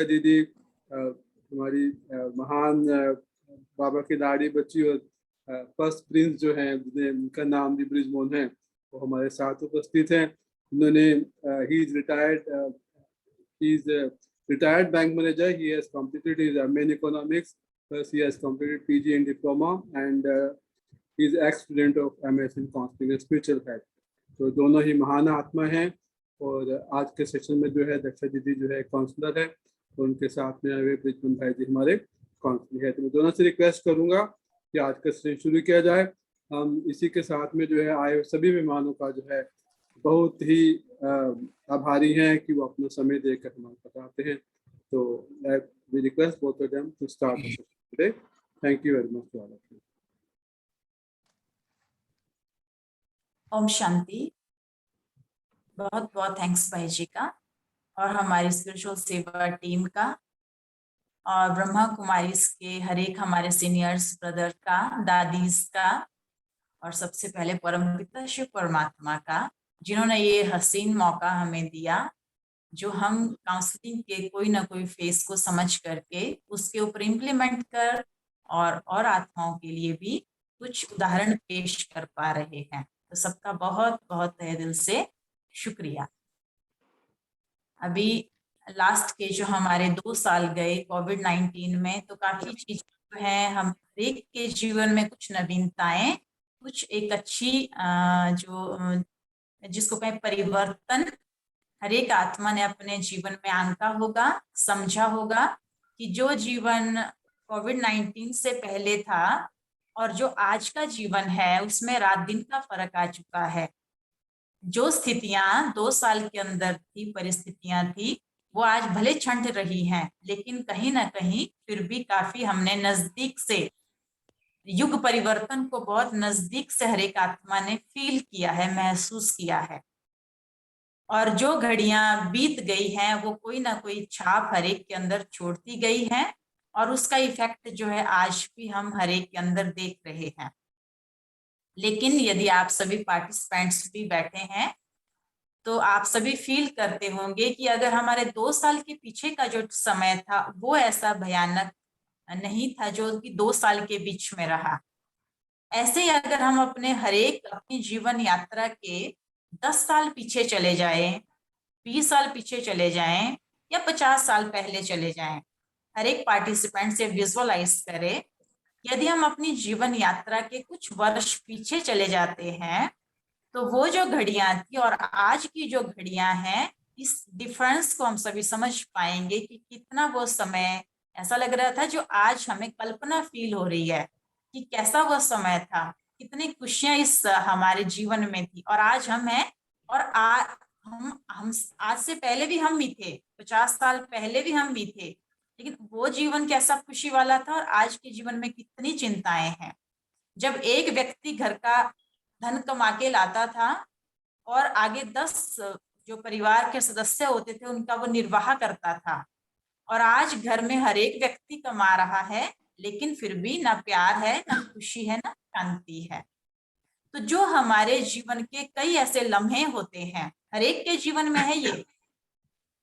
दीदी हमारी महान बाबा की लाड़ी बच्ची और फर्स्ट प्रिंस जो हैं, उनका नाम भी ब्रिजमोहन है, वो हमारे साथ उपस्थित हैं। उन्होंने he is retired bank manager. He has completed his MA in economics, plus he has completed PG in diploma, and he is ex-student of MS in counseling and spiritual health. तो दोनों ही महान आत्मा हैं। और आज के सेशन में जो है दक्षा दीदी जो है काउंसलर है, तो उनके साथ में आए ब्रिजमोहन भाई जी हमारे काउंसलर है। तो मैं दोनों से रिक्वेस्ट करूंगा कि आज का सेशन शुरू किया जाए। हम इसी के साथ में जो है आए सभी मेहमानों का जो है बहुत ही आभारी हैं कि वो अपना समय देकर हमारे पास आते हैं। तो we request both of them to start the session today. Thank you very much to all of you. Om Shanti. बहुत बहुत थैंक्स भाई जी का और हमारी स्पिरिचुअल सेवा टीम का और ब्रह्मा कुमारी के हर एक हमारे सीनियर्स ब्रदर का, दादीज का, और सबसे पहले परमपिता शिव परमात्मा का, जिन्होंने ये हसीन मौका हमें दिया जो हम काउंसलिंग के कोई ना कोई फेस को समझ करके उसके ऊपर इम्प्लीमेंट कर और आत्माओं के लिए भी कुछ उदाहरण पेश कर पा रहे हैं। तो सबका बहुत बहुत तहे दिल से शुक्रिया। अभी लास्ट के जो हमारे 2 साल गए कोविड-19 में, तो काफी चीजें जो है हम हर एक के जीवन में कुछ नवीनताएं, कुछ एक अच्छी जो जिसको कहें परिवर्तन, हर एक आत्मा ने अपने जीवन में आंका होगा, समझा होगा कि जो जीवन कोविड-19 से पहले था और जो आज का जीवन है उसमें रात दिन का फर्क आ चुका है। जो स्थितियां 2 साल के अंदर थी, परिस्थितियां थी, वो आज भले छंट रही हैं, लेकिन कहीं ना कहीं फिर भी काफी हमने नजदीक से युग परिवर्तन को बहुत नजदीक से हर एक आत्मा ने फील किया है, महसूस किया है। और जो घड़ियां बीत गई हैं वो कोई ना कोई छाप हर एक के अंदर छोड़ती गई है और उसका इफेक्ट जो है आज भी हम हर एक के अंदर देख रहे हैं। लेकिन यदि आप सभी पार्टिसिपेंट्स भी बैठे हैं तो आप सभी फील करते होंगे कि अगर हमारे 2 साल के पीछे का जो समय था वो ऐसा भयानक नहीं था जो कि 2 साल के बीच में रहा। ऐसे ही अगर हम अपने हर एक अपनी जीवन यात्रा के 10 साल पीछे चले जाएं, 20 साल पीछे चले जाएं या 50 साल पहले चले जाएं, हर एक पार्टिसिपेंट से विजुअलाइज करें। यदि हम अपनी जीवन यात्रा के कुछ वर्ष पीछे चले जाते हैं तो वो जो घड़ियां थी और आज की जो घड़ियां हैं, इस डिफरेंस को हम सभी समझ पाएंगे कि कितना वो समय ऐसा लग रहा था जो आज हमें कल्पना फील हो रही है कि कैसा वो समय था, कितनी खुशियां इस हमारे जीवन में थी। और आज हम हैं और हम आज से पहले भी हम भी थे, 50 साल पहले भी हम भी थे, लेकिन वो जीवन कैसा खुशी वाला था और आज के जीवन में कितनी चिंताएं हैं। जब एक व्यक्ति घर का धन कमा के लाता था और आगे 10 जो परिवार के सदस्य होते थे उनका वो निर्वाह करता था, और आज घर में हर एक व्यक्ति कमा रहा है लेकिन फिर भी ना प्यार है, ना खुशी है, ना शांति है। तो जो हमारे जीवन के कई ऐसे लम्हे होते हैं, हर एक के जीवन में है ये,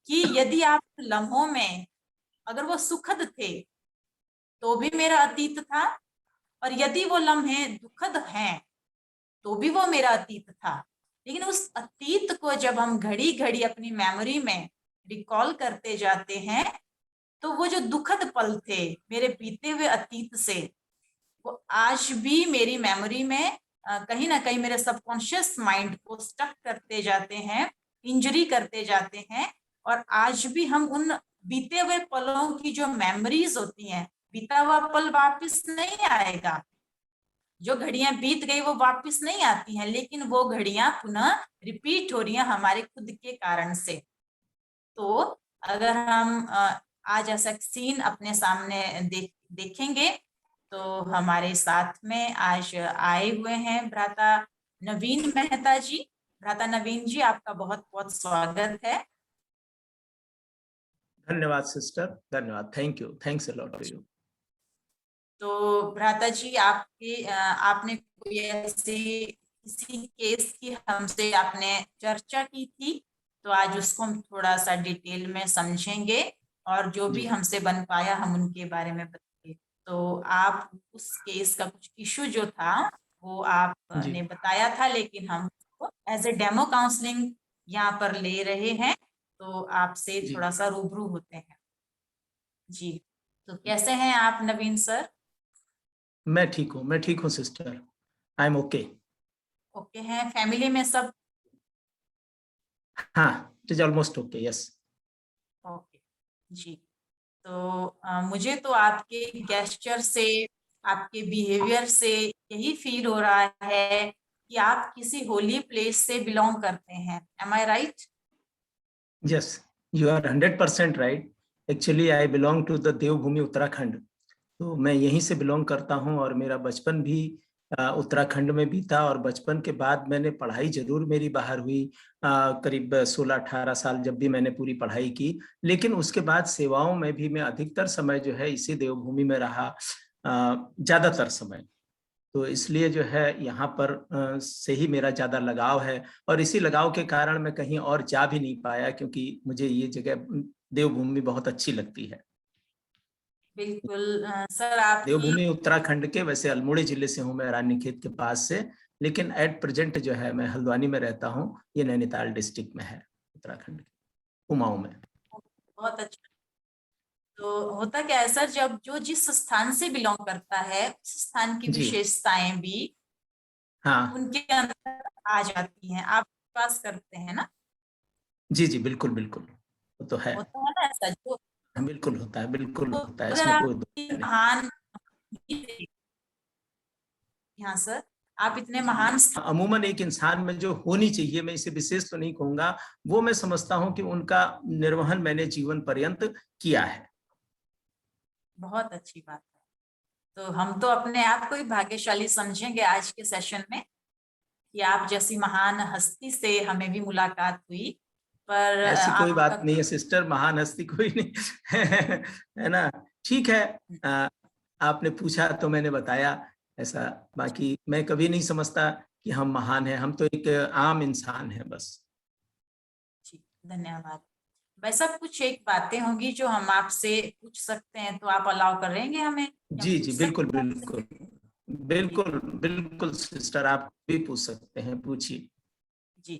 कि यदि आप लम्हों में अगर वो सुखद थे तो भी मेरा अतीत था, और यदि वो लम्हे दुखद हैं तो भी वो मेरा अतीत था। लेकिन उस अतीत को जब हम घड़ी घड़ी अपनी मेमोरी में रिकॉल करते जाते हैं तो वो जो दुखद पल थे मेरे बीते हुए अतीत से, वो आज भी मेरी मेमोरी में कहीं ना कहीं मेरे सबकॉन्शियस माइंड को स्टक करते जाते हैं, इंजरी करते जाते हैं। और आज भी हम उन बीते हुए पलों की जो मेमोरीज होती हैं, बीता हुआ पल वापस नहीं आएगा, जो घड़ियां बीत गई वो वापस नहीं आती हैं, लेकिन वो घड़ियां पुनः रिपीट हो रही हैं हमारे खुद के कारण से। तो अगर हम आज ऐसा सीन अपने सामने देखेंगे तो हमारे साथ में आज आए हुए हैं भ्राता नवीन मेहता जी। भ्राता नवीन जी, आपका बहुत बहुत स्वागत है। धन्यवाद सिस्टर, धन्यवाद, thank you, thanks a lot to you. तो भ्राता जी, आपने कोई ऐसे किसी केस की हमसे आपने चर्चा की थी, तो आज उसको हम थोड़ा सा डिटेल में समझेंगे और जो भी जी। हमसे बन पाया हम उनके बारे में बताए। तो आप उस केस का कुछ इशू जो था वो आपने जी। बताया था, लेकिन हम एज ए डेमो काउंसलिंग यहाँ पर ले रहे हैं, तो आपसे जी। थोड़ा सा रूबरू होते हैं। जी, तो कैसे हैं आप नवीन सर? मैं ठीक हूँ sister, I am okay. Okay हैं? फैमिली में सब हाँ, it is almost okay, yes. Okay? जी, तो मुझे तो आपके गेस्चर से, आपके बिहेवियर से यही फील हो रहा है कि आप किसी होली प्लेस से बिलोंग करते हैं। Am I right? Yes, you are 100% right. Actually I belong to the Devbhoomi Uttarakhand. तो मैं यहीं से बिलोंग करता हूं और मेरा बचपन भी उत्तराखंड में बीता, और बचपन के बाद मैंने पढ़ाई जरूर मेरी बाहर हुई, करीब 16-18 साल जब भी मैंने पूरी पढ़ाई की। लेकिन उसके बाद सेवाओं में भी मैं अधिकतर समय जो है इसी देवभूमि में रहा, ज्यादातर समय। तो इसलिए जो है यहाँ पर से ही मेरा ज्यादा लगाव है, और इसी लगाव के कारण मैं कहीं और जा भी नहीं पाया, क्योंकि मुझे ये जगह देवभूमि बहुत अच्छी लगती है। बिल्कुल सर, आपकी देवभूमि उत्तराखंड के, वैसे अल्मोड़ा जिले से हूँ मैं, रानीखेत के पास से, लेकिन एट प्रेजेंट जो है मैं हल्द्वानी में रहता हूँ। ये नैनीताल डिस्ट्रिक्ट में है, उत्तराखंड के कुमाऊं में। बहुत अच्छा। तो होता क्या है सर, जब जो जिस स्थान से बिलोंग करता है उस स्थान की जी। विशेषताएं भी हाँ। उनके अंदर आ जाती हैं। आप विश्वास करते हैं ना? जी जी, बिल्कुल बिल्कुल, वो तो है। होता है ना ऐसा? जो हाँ, बिल्कुल होता है, बिल्कुल तो होता है, अगर इसमें आप कोई दो राय नहीं। महान, हाँ सर, आप इतने महान अमूमन एक इंसान में जो होनी चाहिए, मैं इसे विशेष तो नहीं कहूंगा, वो मैं समझता हूँ कि उनका निर्वहन मैंने जीवन पर्यंत किया है। बहुत अच्छी बात है। तो हम तो अपने आप को ही भाग्यशाली समझेंगे आज के सेशन में कि आप जैसी महान हस्ती से हमें भी मुलाकात हुई। पर ऐसी कोई आपका बात नहीं है सिस्टर, महान हस्ती कोई नहीं है ना। ठीक है, अ, आपने पूछा तो मैंने बताया ऐसा। बाकी मैं कभी नहीं समझता कि हम महान हैं, हम तो एक आम इंसान हैं बस। जी, धन्यवाद। वैसा कुछ एक बातें होंगी जो हम आपसे पूछ सकते हैं, तो आप अलाउ करेंगे हमें कि हम जी पूछ जी, बिल्कुल सकते हैं आपसे? बिल्कुल। जी बिल्कुल बिल्कुल सिस्टर, आप भी पूछ सकते हैं, पूछिए। जी।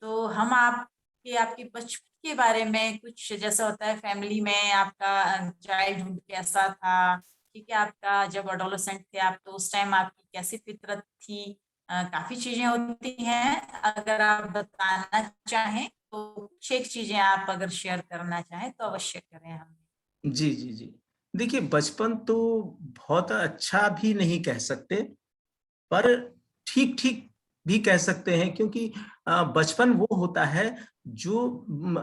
तो हम आपके आपके बचपन के बारे में कुछ, जैसा होता है फैमिली में आपका चाइल्डहुड कैसा था, ठीक है, आपका जब एडोलेसेंट थे आप, तो उस टाइम आपकी कैसी फितरत थी? काफी चीजें होती हैं, अगर आप बताना चाहें तो कुछ एक चीजें आप अगर शेयर करना चाहें तो अवश्य करें हम। जी जी जी, देखिए बचपन तो बहुत अच्छा भी नहीं कह सकते, पर ठीक ठीक भी कह सकते हैं, क्योंकि बचपन वो होता है जो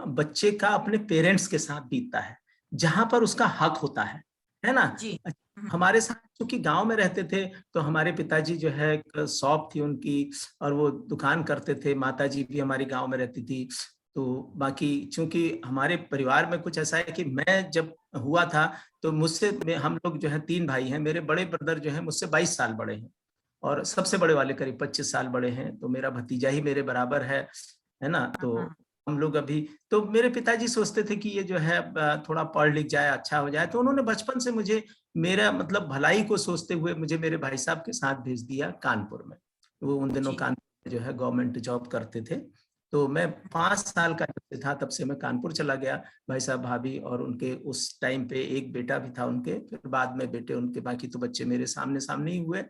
बच्चे का अपने पेरेंट्स के साथ बीतता है, जहां पर उसका हक होता है ना। जी। हमारे साथ चूंकि गांव में रहते थे, तो हमारे पिताजी जो है एक शॉप थी उनकी, और वो दुकान करते थे, माताजी भी हमारी गांव में रहती थी। तो बाकी चूंकि हमारे परिवार में कुछ ऐसा है कि मैं जब हुआ था, तो हम लोग जो है 3 भाई हैं, मेरे बड़े ब्रदर जो है मुझसे 22 साल बड़े हैं, और सबसे बड़े वाले करीब 25 साल बड़े हैं, तो मेरा भतीजा ही मेरे बराबर है ना। तो हाँ, हम लोग अभी, तो मेरे पिताजी सोचते थे कि ये जो है थोड़ा पढ़ लिख जाए, अच्छा हो जाए, तो उन्होंने बचपन से मुझे, मेरा मतलब भलाई को सोचते हुए, मुझे मेरे भाई साहब के साथ भेज दिया कानपुर में। वो उन दिनों जी कानपुर में जो है गवर्नमेंट जॉब करते थे। तो मैं 5 साल का जब से था तब से मैं कानपुर चला गया। भाई साहब, भाभी, और उनके उस टाइम पे एक बेटा भी था उनके, फिर बाद में बेटे उनके, बाकी तो बच्चे मेरे सामने सामने ही हुए।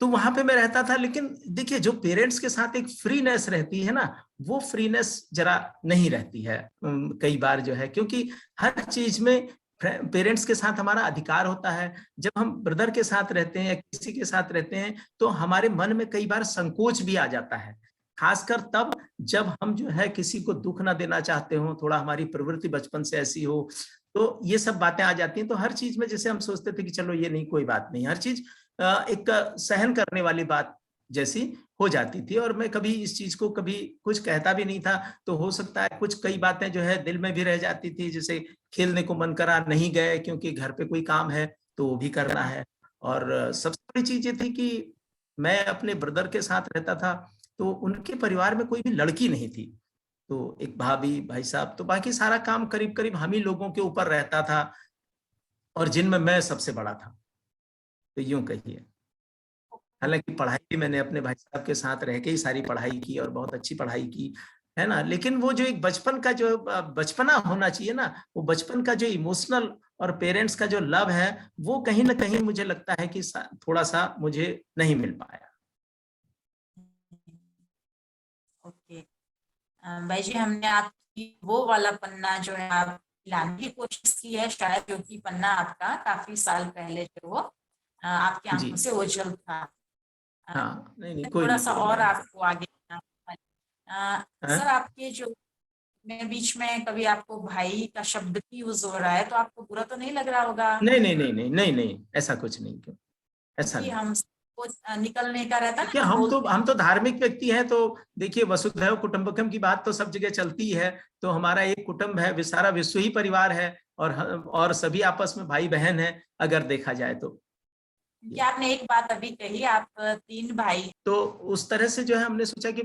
तो वहां पे मैं रहता था, लेकिन देखिए जो पेरेंट्स के साथ एक फ्रीनेस रहती है ना, वो फ्रीनेस जरा नहीं रहती है कई बार जो है, क्योंकि हर चीज में पेरेंट्स के साथ हमारा अधिकार होता है। जब हम ब्रदर के साथ रहते हैं या किसी के साथ रहते हैं, तो हमारे मन में कई बार संकोच भी आ जाता है, खासकर तब जब हम जो है किसी को दुख ना देना चाहते हो, थोड़ा हमारी प्रवृत्ति बचपन से ऐसी हो, तो ये सब बातें आ जाती हैं। तो हर चीज में जैसे हम सोचते थे कि चलो ये नहीं, कोई बात नहीं, हर चीज एक सहन करने वाली बात जैसी हो जाती थी, और मैं कभी इस चीज को कभी कुछ कहता भी नहीं था। तो हो सकता है कुछ कई बातें जो है दिल में भी रह जाती थी, जैसे खेलने को मन करा, नहीं गए क्योंकि घर पे कोई काम है तो वो भी करना है। और सबसे बड़ी चीज ये थी कि मैं अपने ब्रदर के साथ रहता था, तो उनके परिवार में कोई भी लड़की नहीं थी। तो एक भाभी, भाई साहब, तो बाकी सारा काम करीब करीब हम ही लोगों के ऊपर रहता था, और जिनमें मैं सबसे बड़ा था, तो यूं कहिए। हालांकि पढ़ाई भी मैंने अपने भाई साहब के साथ रह के ही सारी पढ़ाई की, और बहुत अच्छी पढ़ाई की, है ना। लेकिन वो जो एक बचपन का जो बचपना होना चाहिए ना, वो बचपन का जो इमोशनल और पेरेंट्स का जो लव है, वो कहीं ना कहीं मुझे लगता है कि थोड़ा सा मुझे नहीं मिल पाया। ओके भाई जी, हमने आपकी वो वाला पन्ना जो है आप लाने की कोशिश की है शायद, जो कि पन्ना आपका काफी साल पहले जो वो आपकी जी आंखों से ओझल था। हाँ, नहीं नहीं, कोई थोड़ा नहीं, सा कोई और नहीं। आपको आगे सर, हाँ? आपके जो में बीच में कभी आपको भाई का शब्द भी यूज हो रहा है, तो आपको बुरा तो नहीं लग रहा होगा? नहीं नहीं नहीं नहीं नहीं नहीं, ऐसा कुछ नहीं, क्यों, ऐसा क्योंकि नहीं। हम सबको निकलने का रहता है देखिए, ना, हम बोलते हैं। हम तो धार्मिक व्यक्ति हैं, तो देखिए वसुधैव कुटुंबकम की बात तो सब जगह चलती है। तो हमारा एक कुटुंब है, सारा विश्व ही परिवार है, और सभी आपस में भाई बहन है, अगर देखा जाए तो। क्योंकि आपने एक बात अभी कही, आप 3 भाई। तो उस तरह से जो है हमने सोचा कि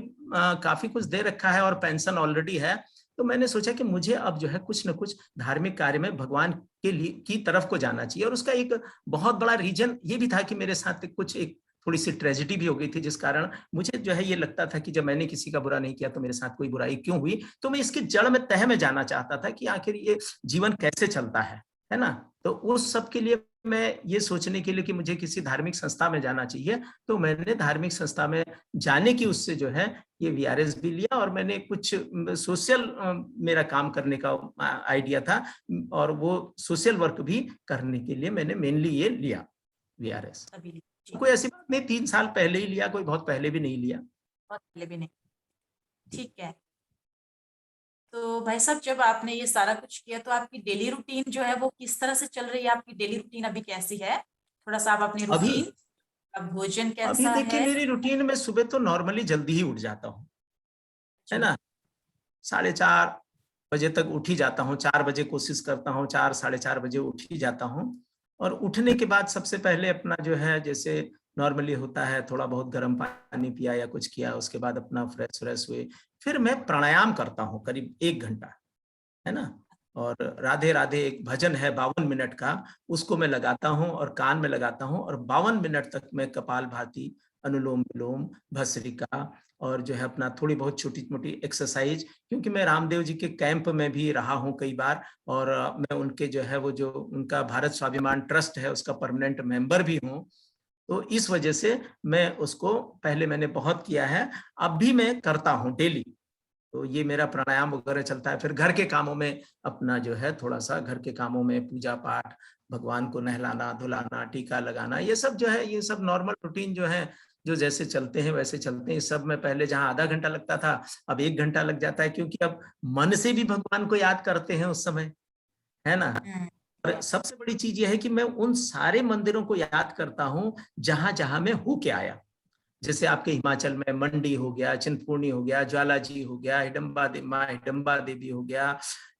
काफी कुछ दे रखा है और पेंशन ऑलरेडी है, तो मैंने सोचा कि मुझे अब जो है कुछ न कुछ धार्मिक कार्य में भगवान के लिए की तरफ को जाना चाहिए। और उसका एक बहुत बड़ा रीजन ये भी था कि मेरे साथ एक थोड़ी सी ट्रेजेडी भी हो गई थी, जिस कारण मुझे जो है ये लगता था कि जब मैंने किसी का बुरा नहीं किया तो मेरे साथ कोई बुराई क्यों हुई। तो मैं इसकी जड़ में, तह में जाना चाहता था कि आखिर ये जीवन कैसे चलता है ना। तो उस सब के लिए मैं ये सोचने के लिए कि मुझे किसी धार्मिक संस्था में जाना चाहिए, तो मैंने धार्मिक संस्था में जाने की उससे जो है ये वीआरएस भी लिया, और मैंने कुछ सोशल मेरा काम करने का आइडिया था, और वो सोशल वर्क भी करने के लिए मैंने मेनली ये लिया वीआरएस। अभी कोई ऐसी बात नहीं, 3 साल पहले ही लिया, कोई बहुत पहले भी नहीं लिया। बहुत पहले भी नहीं। ठीक है, तो भाई साहब, जब आपने ये सारा कुछ किया तो आपकी डेली रूटीन जो है वो किस तरह से चल रही है? आपकी डेली रूटीन अभी कैसी है? थोड़ा सा आप अपनी अभी रूटीन, अब भोजन अभी कैसा देखिए, है? मेरी रूटीन में सुबह तो नॉर्मली जल्दी ही उठ जाता हूँ, है जी। ना। 4:30 बजे तक उठ ही जाता हूँ, 4 बजे कोशिश करता हूँ, 4, 4:30 बजे उठ ही जाता हूँ। और उठने के बाद सबसे पहले अपना जो है, जैसे नॉर्मली होता है, थोड़ा बहुत गर्म पानी पिया या कुछ किया, उसके बाद अपना फ्रेश व्रेश हुए, फिर मैं प्राणायाम करता हूँ करीब 1 घंटा, है ना। और राधे राधे एक भजन है 52 मिनट का, उसको मैं लगाता हूँ और कान में लगाता हूँ, और 52 मिनट तक मैं कपालभाति, अनुलोम विलोम, भस्त्रिका, और जो है अपना थोड़ी बहुत छोटी मोटी एक्सरसाइज, क्योंकि मैं रामदेव जी के कैंप में भी रहा हूँ कई बार, और मैं उनके जो है वो जो उनका भारत स्वाभिमान ट्रस्ट है उसका परमानेंट मेंबर भी हूँ। तो इस वजह से मैं उसको पहले मैंने बहुत किया है, अब भी मैं करता हूँ डेली। तो ये मेरा प्राणायाम वगैरह चलता है। फिर घर के कामों में अपना जो है थोड़ा सा घर के कामों में पूजा पाठ, भगवान को नहलाना धुलाना, टीका लगाना, ये सब जो है, ये सब नॉर्मल रूटीन जो है, जो जैसे चलते हैं वैसे चलते हैं। सब में पहले जहां आधा घंटा लगता था, अब 1 घंटा लग जाता है, क्योंकि अब मन से भी भगवान को याद करते हैं उस समय, है ना। और सबसे बड़ी चीज यह है कि मैं उन सारे मंदिरों को याद करता हूँ जहां जहां मैं होके आया। जैसे आपके हिमाचल में मंडी हो गया, चिंतपूर्णी हो गया, ज्वाला जी हो गया, माँ हिडम्बा देवी हो गया,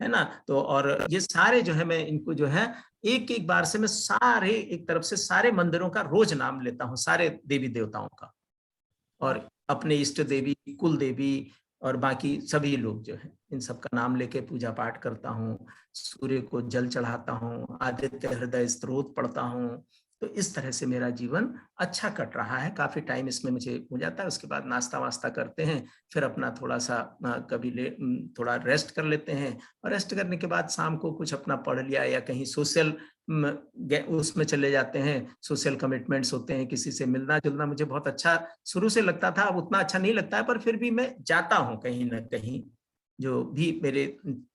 है ना। तो और ये सारे जो है, मैं इनको जो है एक एक बार से मैं सारे एक तरफ से सारे मंदिरों का रोज नाम लेता हूँ, सारे देवी देवताओं का, और अपने इष्ट देवी, कुल देवी, और बाकी सभी लोग जो है, इन सब का नाम लेके पूजा पाठ करता हूँ। सूर्य को जल चढ़ाता हूँ, आदित्य हृदय स्तोत्र पढ़ता हूँ। तो इस तरह से मेरा जीवन अच्छा कट रहा है, काफी टाइम इसमें मुझे हो जाता है। उसके बाद नाश्ता वास्ता करते हैं, फिर अपना थोड़ा सा कभी थोड़ा रेस्ट कर लेते हैं, और रेस्ट करने के बाद शाम को कुछ अपना पढ़ लिया, या कहीं सोशल उसमें चले जाते हैं। सोशल कमिटमेंट्स होते हैं, किसी से मिलना जुलना मुझे बहुत अच्छा शुरू से लगता था, अब उतना अच्छा नहीं लगता है, पर फिर भी मैं जाता हूँ कहीं ना कहीं। जो भी मेरे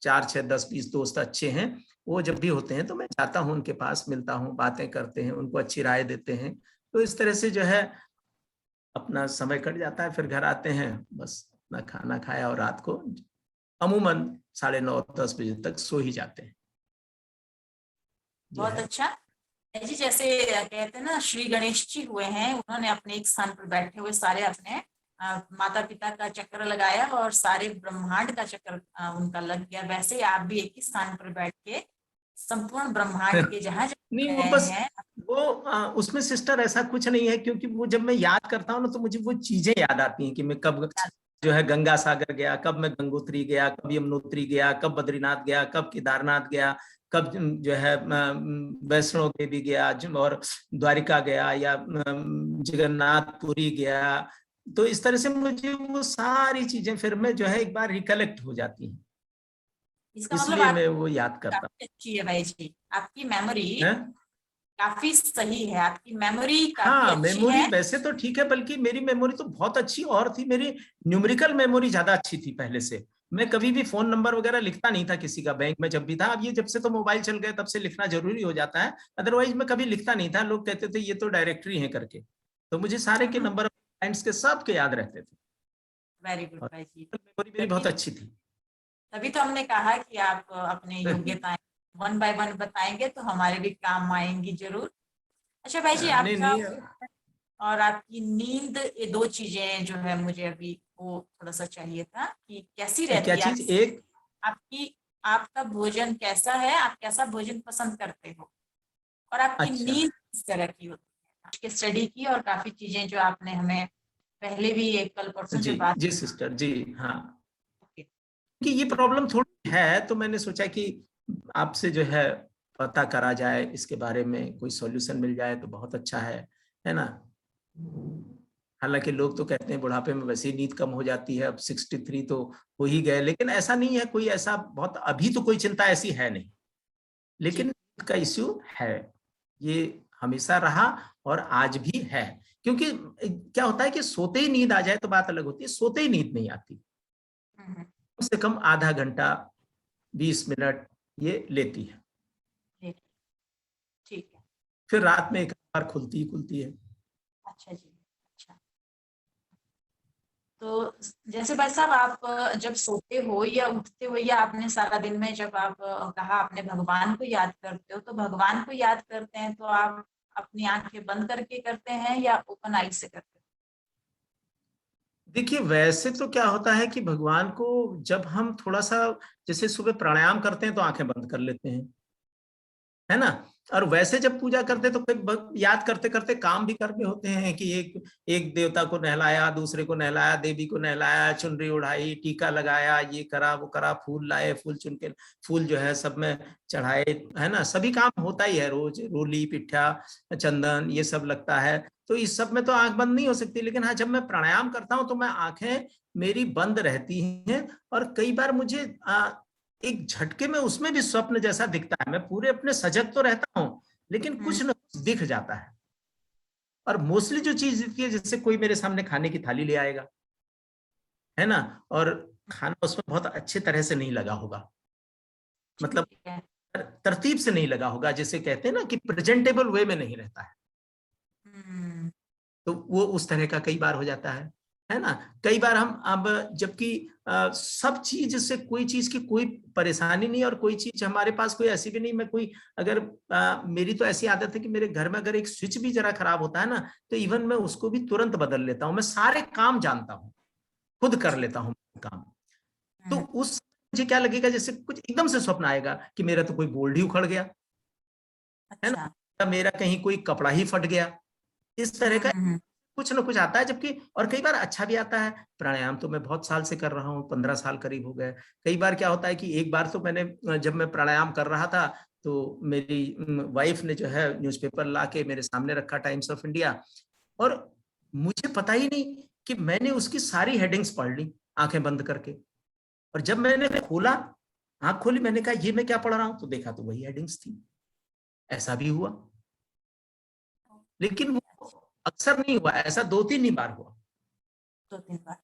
4, 6, 10, 20 दोस्त अच्छे हैं, वो जब भी होते हैं तो मैं जाता हूँ उनके पास, मिलता हूँ, बातें करते हैं, उनको अच्छी राय देते हैं। तो इस तरह से जो है अपना समय कट जाता है। फिर घर आते हैं, बस अपना खाना खाया, और रात को अमूमन 9:30-10 बजे तक सो ही जाते हैं। बहुत अच्छा जी। जैसे कहते हैं ना, श्री गणेश जी हुए हैं, उन्होंने अपने एक स्थान पर बैठे हुए सारे अपने माता पिता का चक्कर लगाया, और सारे ब्रह्मांड का चक्कर उनका लग गया। वैसे ही आप भी एक ही स्थान पर बैठ के संपूर्ण ब्रह्मांड के जहां नहीं, वो जहां बस हैं। वो उसमें सिस्टर ऐसा कुछ नहीं है, क्योंकि वो जब मैं याद करता हूँ ना, तो मुझे वो चीजें याद आती हैं कि मैं कब जो है गंगा सागर गया, कब मैं गंगोत्री गया, कब यमुनोत्री गया, कब बद्रीनाथ गया, कब केदारनाथ गया, कब जो है वैष्णो देवी गया और द्वारिका गया या जगन्नाथपुरी गया। तो इस तरह से मुझे वो सारी चीजें फिर में जो है एक बार रिकलेक्ट हो जाती हैं, इसका मतलब इसलिए आप मैं वो याद करता काफी अच्छी है भाई जी, आपकी मेमोरी हूँ। काफी सही है, आपकी मेमोरी काफी हाँ, अच्छी मेमोरी है। वैसे तो ठीक है, बल्कि मेरी मेमोरी तो बहुत अच्छी और थी, मेरी न्यूमेरिकल मेमोरी ज्यादा अच्छी थी पहले से। मैं कभी भी फोन नंबर वगैरह लिखता नहीं था किसी का, बैंक में जब भी था। अब ये जब से तो मोबाइल चल गए तब से लिखना जरूरी हो जाता है, अदरवाइज मैं कभी लिखता नहीं था। लोग कहते थे ये तो डायरेक्टरी है करके, तो मुझे सारे के नंबर क्लाइंट्स के सब के याद रहते थे। वेरी गुड भाई जी, मेमोरी मेरी बहुत अच्छी थी। तभी तो हमने कहा कि आप अपने योग्यताएं वन बाय वन बताएंगे तो हमारे भी काम आएंगी जरूर। अच्छा भाई जी, नहीं आपका नहीं, और आपकी नींद, ये दो चीजें जो है मुझे अभी वो थोड़ा सा चाहिए था कि कैसी क्या रहती है चीज? एक आपकी, आपका भोजन कैसा है, आप कैसा भोजन पसंद करते हो, और आपकी अच्छा नींद किस तरह की होती है। आपके स्टडी की और काफी चीजें जो आपने हमें पहले भी एक कल परसों जी जब बात जी सिस्टर जी, हाँ, की। कि ये प्रॉब्लम थोड़ी है तो मैंने सोचा कि आपसे जो है पता करा जाए, इसके बारे में कोई सॉल्यूशन मिल जाए तो बहुत अच्छा है ना। हालांकि लोग तो कहते हैं बुढ़ापे में वैसे ही नींद कम हो जाती है, अब 63 तो हो ही गए, लेकिन ऐसा नहीं है, कोई ऐसा बहुत अभी तो कोई चिंता ऐसी है नहीं, लेकिन जी नींद का इश्यू है, ये हमेशा रहा और आज भी है। क्योंकि क्या होता है कि सोते ही नींद आ जाए तो बात अलग होती है, सोते ही नींद नहीं आती, हम्म, कम से कम आधा घंटा 20 मिनट ये लेती है, ठीक ठीक है। फिर रात में एक बार खुलती ही खुलती है। अच्छा जी, अच्छा। तो जैसे भाई साहब, आप जब सोते हो या उठते हो, या आपने सारा दिन में जब आप कहा आपने भगवान को याद करते हो, तो भगवान को याद करते हैं तो आप अपनी आंखें बंद करके करते हैं या ओपन आई से करते देखिए वैसे तो क्या होता है कि भगवान को जब हम थोड़ा सा जैसे सुबह प्राणायाम करते हैं तो आंखें बंद कर लेते हैं, है ना। और वैसे जब पूजा करते तो याद करते करते काम भी करने होते हैं कि एक एक देवता को नहलाया, दूसरे को नहलाया, देवी को नहलाया, चुनरी उड़ाई, टीका लगाया, ये करा वो करा, फूल लाए, फूल चुन के फूल जो है सब में चढ़ाए, है ना। सभी काम होता ही है, रोज रोली पिठा चंदन ये सब लगता है, तो इस सब में तो आंख बंद नहीं हो सकती। लेकिन हाँ, जब मैं प्राणायाम करता हूँ तो मैं आंखें मेरी बंद रहती हैं, और कई बार मुझे एक झटके में उसमें भी स्वप्न जैसा दिखता है। मैं पूरे अपने सजग तो रहता हूँ, लेकिन कुछ न कुछ दिख जाता है। और मोस्टली जो चीज दिखती है, जैसे कोई मेरे सामने खाने की थाली ले आएगा, है ना, और खाना उसमें बहुत अच्छे तरह से नहीं लगा होगा, मतलब ठीक है। तरतीब से नहीं लगा होगा, जिसे कहते हैं ना कि प्रेजेंटेबल वे में नहीं रहता है, हम्म, तो वो उस तरह का कई बार हो जाता है ना। कई बार हम अब जबकि सब चीज से कोई चीज की कोई परेशानी नहीं, और कोई चीज हमारे पास कोई ऐसी भी नहीं, मैं कोई अगर मेरी तो ऐसी आदत है कि मेरे घर में अगर एक स्विच भी जरा खराब होता है ना, तो इवन मैं उसको भी तुरंत बदल लेता हूँ। मैं सारे काम जानता हूँ, खुद कर लेता हूँ काम। तो उस मुझे क्या लगेगा, जैसे कुछ एकदम से स्वप्न आएगा कि मेरा तो कोई बोल्ड ही उखड़ गया, है अच्छा। ना, मेरा कहीं कोई कपड़ा ही फट गया, इस तरह का कुछ ना कुछ आता है। जबकि और कई बार अच्छा भी आता है। प्राणायाम तो मैं बहुत साल से कर रहा हूँ, 15 साल करीब हो गए। कई बार क्या होता है कि एक बार तो मैंने जब मैं प्राणायाम कर रहा था तो मेरी वाइफ ने जो है न्यूज़पेपर ला के मेरे सामने रखा, टाइम्स ऑफ इंडिया, और मुझे पता ही नहीं कि मैंने उसकी सारी हेडिंग्स पढ़ ली आंखें बंद करके। और जब मैंने खोला, आंख खोली, मैंने कहा ये मैं क्या पढ़ रहा हूँ, तो देखा तो वही हेडिंग्स थी। ऐसा भी हुआ, लेकिन वो अक्सर नहीं हुआ, ऐसा 2-3 ही बार हुआ। 2-3 बार।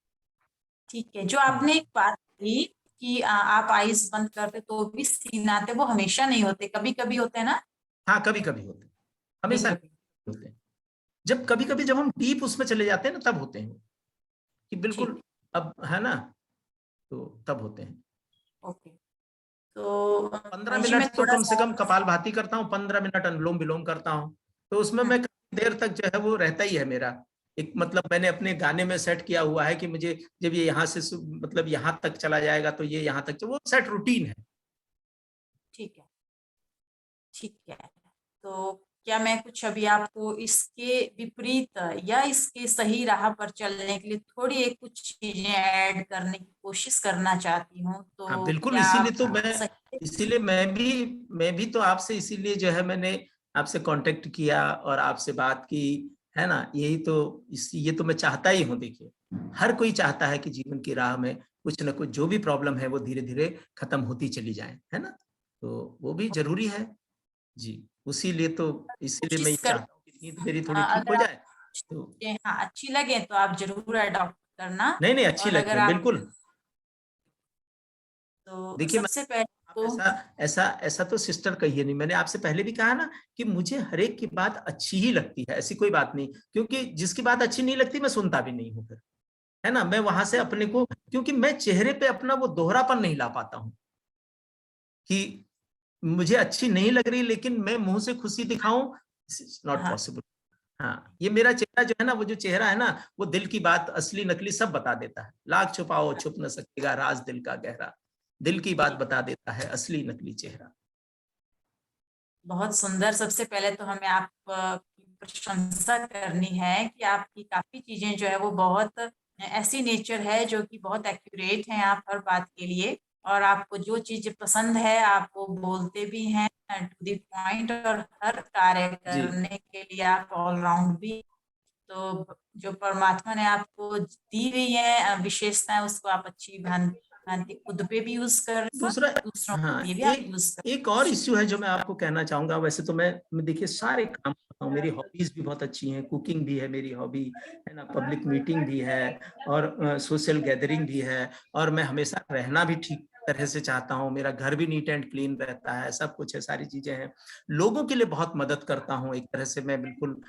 ठीक है। जो आपने एक बात कही कि आप आईज बंद करते तो भी सीन आते, वो हमेशा नहीं होते, कभी कभी होते हैं ना। हाँ, कभी कभी होते हैं, कभी हमेशा कभी। नहीं होते हैं। जब कभी कभी जब हम डीप उसमें चले जाते हैं ना, तब होते हैं कि ठीक। बिल्कुल, अब है ना, तो तब होते हैं। ओके। तो 15 भाई जी मैं मिनट तो थोड़ा कम से सा, कम कपालभाति करता हूँ, 15 मिनट अनुलोम विलोम करता हूँ, तो उसमें मैं काफी देर तक जो है वो रहता ही है मेरा। एक मतलब मैंने अपने गाने में सेट किया हुआ है कि मुझे जब ये यहाँ से मतलब यहाँ तक चला जाएगा तो ये यहाँ तक, वो सेट रूटीन है। ठीक है, ठीक है। तो क्या मैं कुछ अभी आपको इसके विपरीत या इसके सही राह पर चलने के लिए थोड़ी एक कुछ चीजें ऐड करने की कोशिश करना चाहती हूँ, तो हाँ बिल्कुल, क्या इसीलिए आप तो सही? इसीलिए मैं भी तो आपसे इसीलिए जो है मैंने आपसे कांटेक्ट किया और आपसे बात की, है ना। यही तो ये तो मैं चाहता ही हूँ। देखिए, हर कोई चाहता है कि जीवन की राह में कुछ न कुछ जो भी प्रॉब्लम है वो धीरे धीरे खत्म होती चली जाए, है ना। तो वो भी जरूरी है जी। इसीलिए मैं कोशिश ये कर, चाहता हूँ कि नींद मेरी थोड़ी ठीक हो अगर आप जाए। तो हाँ अच्छी लगे तो आप जरूर अडॉप्ट करना। नहीं नहीं, अच्छी और लगी अगर है आप, बिल्कुल। तो देखिए, सबसे पहले आप तो ऐसा ऐसा ऐसा तो सिस्टर कहिए नहीं। मैंने आपसे पहले भी कहा ना कि मुझे हर एक की बात अच्छी ही लगती है, ऐसी कोई बात नहीं। क्योंकि जिसकी बात अच्छी नहीं लगती मैं सुनता भी नहीं हूँ फिर, है ना। मैं वहां से अपने को, क्योंकि मैं चेहरे पे अपना वो दोहरापन नहीं ला पाता हूँ कि मुझे अच्छी नहीं लग रही लेकिन मैं मुंह से खुशी दिखाऊं, नॉट हाँ, पॉसिबल। हाँ, ये मेरा चेहरा जो है ना, वो जो चेहरा है ना, वो दिल की बात असली नकली सब बता देता है। लाख छुपाओ छुप न सकेगा राज दिल का गहरा, दिल की बात बता देता है असली नकली चेहरा। बहुत सुंदर। सबसे पहले तो हमें आप की प्रशंसा करनी है कि आपकी काफी चीजें जो है वो बहुत ऐसी नेचर है जो कि बहुत एक्यूरेट हैं आप हर बात के लिए, और आपको जो चीज पसंद है आप वो बोलते भी हैं टू द पॉइंट, और हर कार्य जी करने के लिए आप ऑलराउंड भी। तो जो परमात्मा ने आपको दी हुई है विशेषताएं, उसको आप अच्छी भांति खुद पे भी यूज कर रहे हो, दूसरा, दूसरों हाँ, के लिए भी आप एक यूज कर। एक और इश्यू है जो मैं आपको कहना चाहूंगा। वैसे तो मैं देखिए सारे काम करता हूँ, मेरी हॉबीज भी बहुत अच्छी हैं। कुकिंग भी है मेरी हॉबी, है ना। पब्लिक मीटिंग भी है और सोशल गैदरिंग भी है। और मैं हमेशा रहना भी ठीक तरह से चाहता हूँ। मेरा घर भी नीट एंड क्लीन रहता है, सब कुछ है, सारी चीजें हैं। लोगों के लिए बहुत मदद करता हूँ एक तरह से। मैं बिल्कुल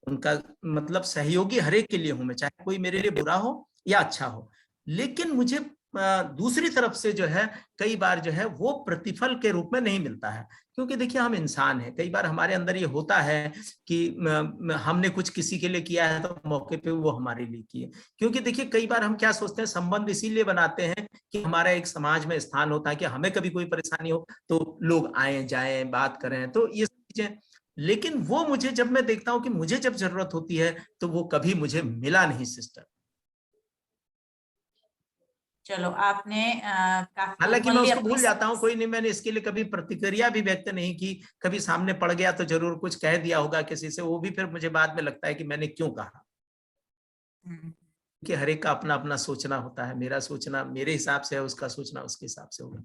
उनका मतलब सहयोगी हर एक के लिए हूं मैं, चाहे कोई मेरे लिए बुरा हो या अच्छा हो। लेकिन मुझे दूसरी तरफ से जो है कई बार जो है वो प्रतिफल के रूप में नहीं मिलता है। क्योंकि देखिए हम इंसान हैं, कई बार हमारे अंदर ये होता है कि हमने कुछ किसी के लिए किया है तो मौके पे वो हमारे लिए किए। क्योंकि देखिए कई बार हम क्या सोचते हैं, संबंध इसीलिए बनाते हैं कि हमारा एक समाज में स्थान होता है कि हमें कभी कोई परेशानी हो तो लोग आए जाएं बात करें, तो ये चीजें। लेकिन वो मुझे, जब मैं देखता हूँ कि मुझे जब जरूरत होती है तो वो कभी मुझे मिला नहीं सिस्टर। चलो, आपने काफी हालांकि मैं ओपनली उसको अपनी भूल जाता हूँ, कोई नहीं, मैंने इसके लिए कभी प्रतिक्रिया भी व्यक्त नहीं की। कभी सामने पड़ गया तो जरूर कुछ कह दिया होगा किसी से, वो भी फिर मुझे बाद में लगता है कि मैंने क्यों कहा। हम्म, कि हर एक का अपना अपना सोचना होता है, मेरा सोचना मेरे हिसाब से है, उसका सोचना उसके हिसाब से होगा।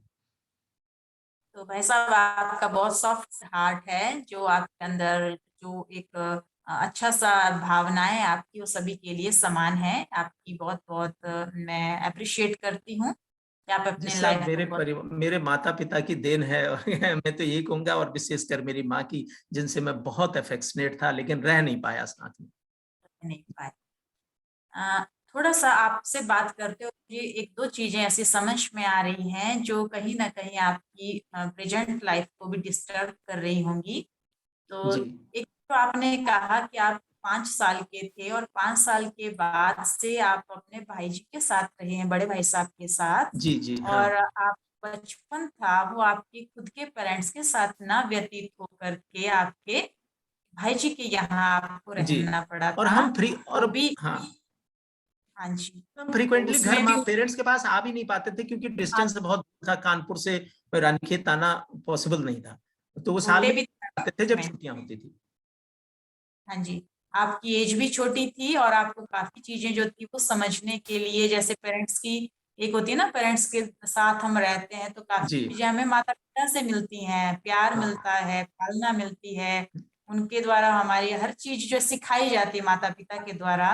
तो भाई साहब, आपका बहुत सॉफ्ट हार्ट है, जो आपके अंदर जो एक अच्छा सा भावनाएं आपकी वो सभी के लिए समान है। आपकी बहुत बहुत मैं अप्रिशिएट करती हूँ कि आप जी अपने सब लाइफ को मेरे बहुत परिवार, मेरे माता पिता की देन है और मैं तो यही कहूंगा, और विशेषकर मेरी माँ की, जिनसे मैं बहुत अफेक्शनेट था लेकिन रह नहीं पाया साथ में। नहीं पाए। अ, थोड़ा सा आपसे बात करते हो, मुझे एक दो चीजें ऐसी समझ में आ रही हैं जो कहीं ना कहीं आपकी प्रेजेंट लाइफ को भी डिस्टर्ब कर रही होंगी। तो जी एक तो आपने कहा कि आप 5 साल के थे और 5 साल के बाद से आप अपने भाई जी के साथ रहे हैं, बड़े भाई साहब के साथ, जी जी हाँ और आप बचपन था वो आपके खुद के पेरेंट्स के साथ ना व्यतीत होकर के आपके भाई जी के यहाँ आपको जी। रहना पड़ा और था। हम फ्री वो और भी, हाँ, हाँ जी, हम तो फ्रीक्वेंटली घर उसमें भी माँ पेरेंट्स के पास आ भी नहीं पाते थे क्योंकि आप डिस्टेंस बहुत दूर था। कानपुर से रानीखेत आना पॉसिबल नहीं था। तो वो साल छोटे में भी आते थे जब थे। छुट्टियां होती थी। हाँ जी, आपकी एज भी छोटी थी और आपको काफी चीजें जो थी वो समझने के लिए, जैसे पेरेंट्स की एक होती है ना, पेरेंट्स के साथ हम रहते हैं तो काफी जी चीजें हमें माता पिता से मिलती हैं, प्यार हाँ मिलता है, पालना मिलती है, उनके द्वारा हमारी हर चीज जो सिखाई जाती है माता पिता के द्वारा।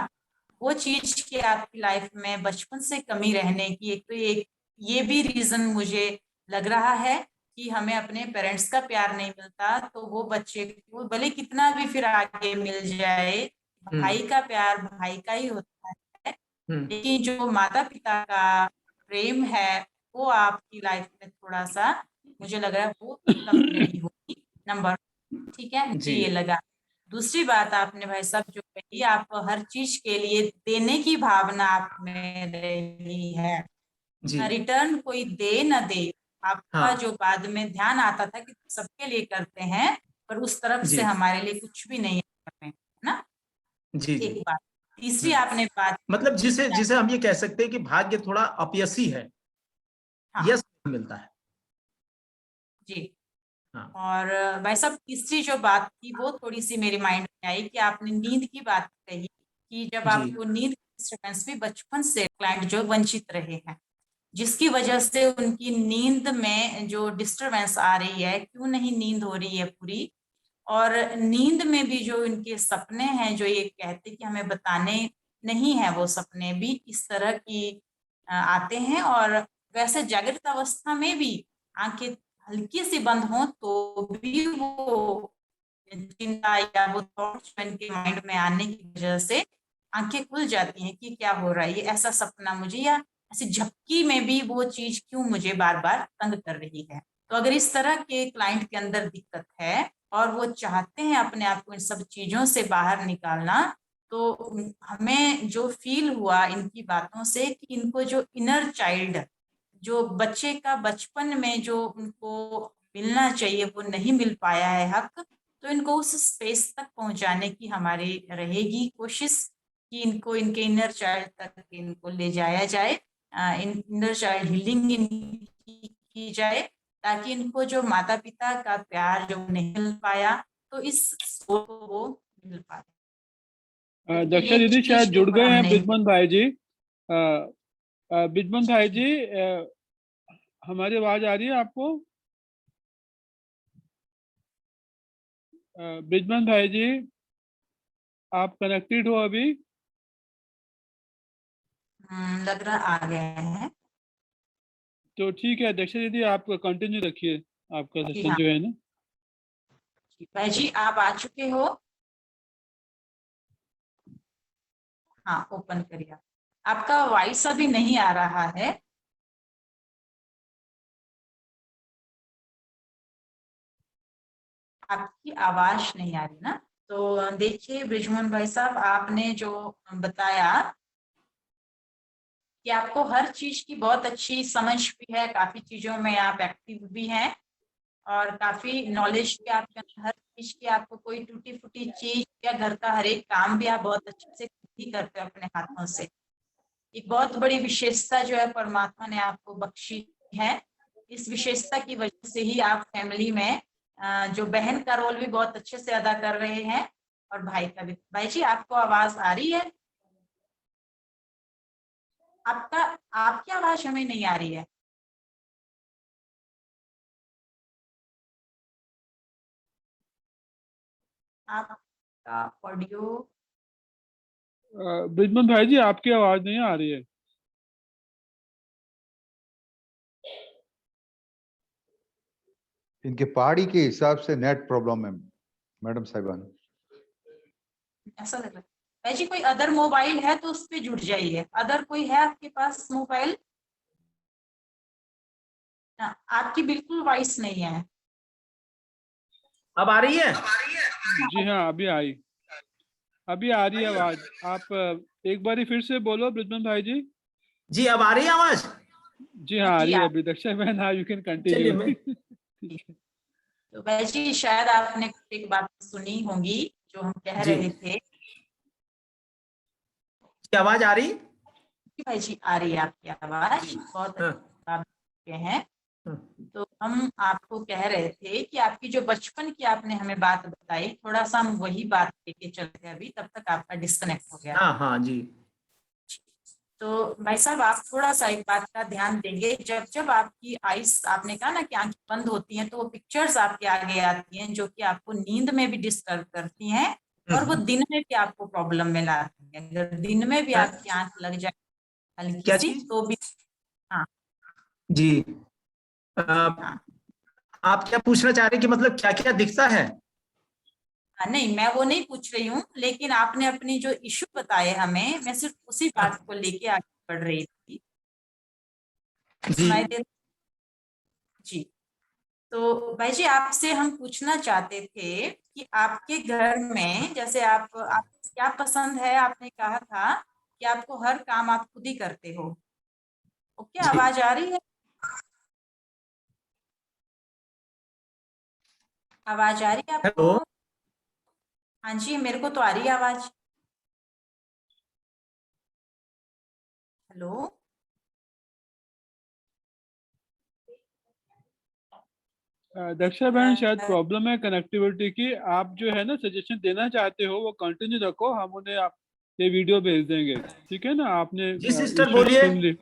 वो चीज की आपकी लाइफ में बचपन से कमी रहने की एक तो एक ये भी रीजन मुझे लग रहा है कि हमें अपने पेरेंट्स का प्यार नहीं मिलता, तो वो बच्चे को भले कितना भी फिर आगे मिल जाए, हम्म भाई का प्यार भाई का ही होता है। हम्म लेकिन जो माता पिता का प्रेम है वो आपकी लाइफ में थोड़ा सा, मुझे लग रहा है वो कमी रही होगी। नंबर, ठीक है, मुझे जी ये लगा। दूसरी बात आपने भाई साहब जो कही, आप हर चीज के लिए देने की भावना आप में रही है, जी रिटर्न कोई दे न दे, आपका हाँ जो बाद में ध्यान आता था कि सबके लिए करते हैं, पर उस तरफ जी से हमारे लिए कुछ भी नहीं है ना। जी जी। एक बात। तीसरी आपने बात, मतलब जिसे जिसे हम ये कह सकते हैं कि भाग्य थोड़ा अपयसी है, हाँ यस मिलता है। जी। हाँ और भाई साहब तीसरी जो बात थी वो थोड़ी सी मेरे माइंड में आई कि आपने नींद की बात कही कि जब जी आपको नींद डिस्टर्बेंस भी बचपन से क्लाइंट जो वंचित रहे हैं, जिसकी वजह से उनकी नींद में जो डिस्टरबेंस आ रही है, क्यों नहीं नींद हो रही है पूरी, और नींद में भी जो इनके सपने हैं जो ये कहते कि हमें बताने नहीं है, वो सपने भी इस तरह की आते हैं। और वैसे जागृत अवस्था में भी आंखें हल्की सी बंद हो तो भी वो चिंता या वो थॉट्स इनके माइंड में आने की वजह से आंखें खुल जाती हैं कि क्या हो रहा है, ये ऐसा सपना मुझे, या ऐसी झपकी में भी वो चीज क्यों मुझे बार बार तंग कर रही है। तो अगर इस तरह के क्लाइंट के अंदर दिक्कत है और वो चाहते हैं अपने आप को इन सब चीजों से बाहर निकालना, तो हमें जो फील हुआ इनकी बातों से कि इनको जो इनर चाइल्ड, जो बच्चे का बचपन में जो उनको मिलना चाहिए वो नहीं मिल पाया है हक, तो इनको उस स्पेस तक पहुंचाने की हमारी रहेगी कोशिश कि इनको इनके इनर चाइल्ड तक इनको ले जाया जाए, इनर चाइल्ड हीलिंग इनकी की जाए, ताकि इनको जो माता पिता का प्यार जो नहीं मिल पाया तो इस सोल को वो मिल पाए। तो दक्षा ये दीदी चीज शायद के जुड़ ऊपर गए हैं हमने बिजमन भाई जी। बिजमन भाई जी, हमारी आवाज आ रही है आपको? बिजमन भाई जी, आप कनेक्टेड हो अभी? लग रहा आ गए हैं। तो ठीक है दक्षा दीदी, आप कंटिन्यू रखिए आपका जी सेशन हाँ जो है ना। भाई जी, आप आ चुके हो? हाँ ओपन करिए। आपका वॉइस अभी नहीं आ रहा है। आपकी आवाज नहीं आ रही ना। तो देखिए ब्रिजमोहन भाई साहब, आपने जो बताया कि आपको हर चीज की बहुत अच्छी समझ भी है, काफी चीजों में आप एक्टिव भी हैं और काफी नॉलेज भी आपके अंदर, हर चीज की, आपको कोई टूटी फूटी चीज या घर का हर एक काम भी आप बहुत अच्छे से खुद ही करते हो अपने हाथों से। एक बहुत बड़ी विशेषता जो है परमात्मा ने आपको बख्शी है। इस विशेषता की वजह से ही आप फैमिली में जो बहन का रोल भी बहुत अच्छे से अदा कर रहे हैं और भाई का भी। भाई जी आपको आवाज आ रही है? आपका आपकी आवाज हमें नहीं आ रही है। आपका ऑडियो, बिजमन भाई जी, आपकी आवाज नहीं आ रही है। इनके पहाड़ी के हिसाब से नेट प्रॉब्लम है मैडम साहिबान। ऐसा लग रहा है। भाई जी कोई अदर मोबाइल है तो उस पर जुड़ जाइए। अदर कोई है आपके पास मोबाइल? आपकी बिल्कुल वॉइस नहीं है। अब आ रही है? जी हाँ, अभी आ रही है आवाज। आप एक बारी फिर से बोलो बिजमन भाई जी। जी अब आ रही है आवाज? जी हाँ, आ जी रही है आप, अभी। दक्षा बहन, हाँ, यू कैन चलिए कंटिन्यू। मैं, तो भाई जी शायद आपने एक बात सुनी होगी जो हम कह जी रहे थे क्या आवाज आ रही? कि भाई जी आ रही है आपकी आवाज, बहुत हाँ, अच्छी बात के हैं। हाँ। तो हम आपको कह रहे थे कि आपकी जो बचपन की आपने हमें बात बताई, थोड़ा सा हम वही बात लेके चलते हैं अभी, तब तक आपका डिस्कनेक्ट हो गया। हाँ हाँ जी। तो भाई साहब आप थोड़ा सा एक बात का ध्यान देंगे, जब जब आपकी आइस, आपने कहा ना कि आंखें बंद होती हैं तो वो पिक्चर्स आपके आगे आती हैं जो कि आपको नींद में भी डिस्टर्ब करती हैं और वो दिन में भी आपको प्रॉब्लम में लाती हैं। अगर दिन में भी आपकी आंख लग जाए हल्की क्या सी चीज? तो भी, हाँ जी हाँ आप क्या पूछना चाह रहे हैं कि मतलब क्या क्या दिखता है? हाँ, नहीं मैं वो नहीं पूछ रही हूँ, लेकिन आपने अपनी जो इशू बताए हमें, मैं सिर्फ उसी बात को लेके आगे बढ़ रही थी। जी सुनाई दे? जी। तो भाई जी आपसे हम पूछना चाहते थे कि आपके घर में जैसे आप क्या पसंद है, आपने कहा था कि आपको हर काम आप खुद ही करते हो। ओके, जी आवाज आ रही है? आवाज आ रही है आपको? हेलो। हाँ जी, मेरे को तो आ रही है आवाज। हेलो। दक्षा बहन, शायद प्रॉब्लम है कनेक्टिविटी की। आप जो है ना सजेशन देना चाहते हो वो कंटिन्यू रखो, हम उन्हें आप ये वीडियो भेज देंगे, ठीक है ना? आपने जी सिस्टर इश्यू बोलिए। सुन ली।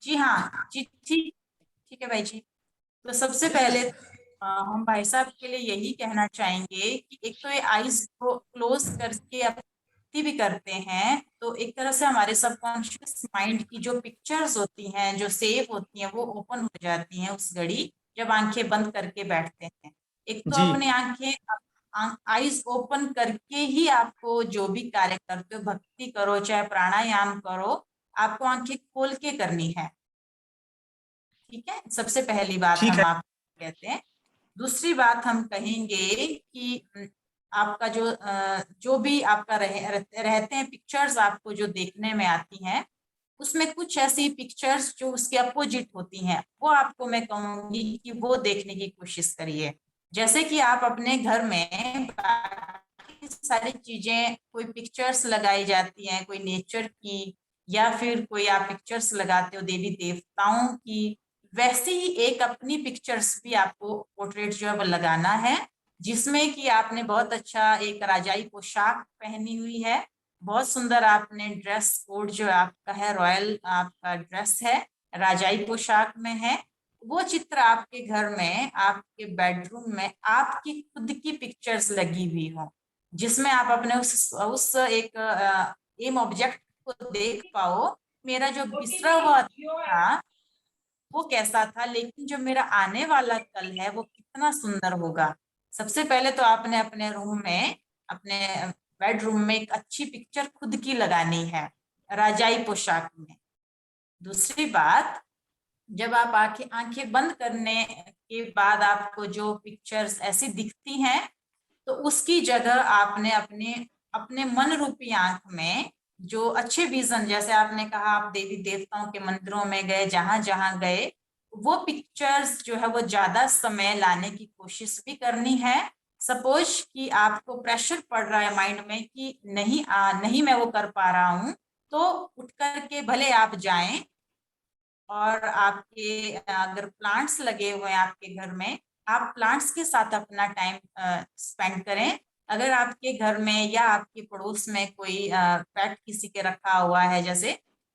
जी हाँ जी, ठीक ठीक है भाई जी। तो सबसे पहले हम भाई साहब के लिए यही कहना चाहेंगे कि एक तो ये आईज को क्लोज करके एक्टिव भी करते हैं, तो एक तरह से हमारे सबकॉन्शियस माइंड की जो पिक्चर्स होती हैं, जो सेव होती हैं, वो ओपन हो जाती हैं उस घड़ी जब आंखें बंद करके बैठते हैं। एक तो जी अपने आईज ओपन करके ही आपको जो भी कार्य करते हो, भक्ति करो चाहे प्राणायाम करो, आपको आंखें खोल के करनी है। ठीक है, सबसे पहली बात ठीक हम है। आपको कहते हैं। दूसरी बात हम कहेंगे कि आपका जो भी आपका रहते हैं पिक्चर्स आपको जो देखने में आती हैं, उसमें कुछ ऐसी पिक्चर्स जो उसके अपोजिट होती हैं, वो आपको मैं कहूंगी कि वो देखने की कोशिश करिए। जैसे कि आप अपने घर में बाकी सारी चीजें, कोई पिक्चर्स लगाई जाती हैं कोई नेचर की, या फिर कोई आप पिक्चर्स लगाते हो देवी देवताओं की, वैसे ही एक अपनी पिक्चर्स भी आपको पोर्ट्रेट जो है वो लगाना है, जिसमें कि आपने बहुत अच्छा एक राजाई पोशाक पहनी हुई है, बहुत सुंदर आपने ड्रेस कोड जो आपका है, रॉयल आपका ड्रेस है, राजाई पोशाक में है। वो चित्र आपके घर में, आपके बेडरूम में आपकी खुद की पिक्चर्स लगी हुई हो, जिसमें आप अपने उस एक एम ऑब्जेक्ट को देख पाओ, मेरा जो बिसरा हुआ था वो कैसा था, लेकिन जो मेरा आने वाला कल है वो कितना सुंदर होगा। सबसे पहले तो आपने अपने रूम में, अपने बेडरूम में एक अच्छी पिक्चर खुद की लगानी है, राजाई पोशाक में। दूसरी बात, जब आप आंखें आंखें बंद करने के बाद आपको जो पिक्चर्स ऐसी दिखती हैं, तो उसकी जगह आपने अपने अपने मन रूपी आंख में जो अच्छे विजन, जैसे आपने कहा आप देवी देवताओं के मंदिरों में गए, जहां जहां गए, वो पिक्चर्स जो है वो ज्यादा समय लाने की कोशिश भी करनी है। सपोज कि आपको प्रेशर पड़ रहा है माइंड में कि नहीं मैं वो कर पा रहा हूं, तो उठ करके भले आप जाएं, और आपके अगर प्लांट्स लगे हुए हैं आपके घर में, आप प्लांट्स के साथ अपना टाइम स्पेंड करें। अगर आपके घर में या आपके पड़ोस में कोई पेट किसी के रखा हुआ है जैसे,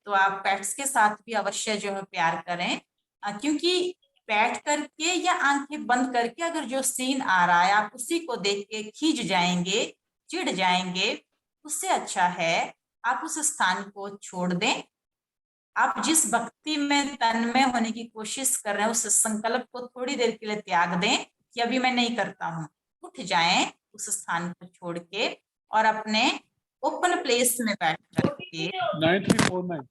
तो आप पेट्स के साथ भी अवश्य जो है प्यार करें, क्योंकि बैठ करके या आंखें बंद करके अगर जो सीन आ रहा है आप उसी को देख के खींच जाएंगे, चिढ़ जाएंगे, उससे अच्छा है आप उस स्थान को छोड़ दें। आप जिस भक्ति में तन्मय होने की कोशिश कर रहे हैं, उस संकल्प को थोड़ी देर के लिए त्याग दें कि अभी मैं नहीं करता हूँ, उठ जाएं उस स्थान को छोड़ के, और अपने ओपन प्लेस में बैठ करके 9349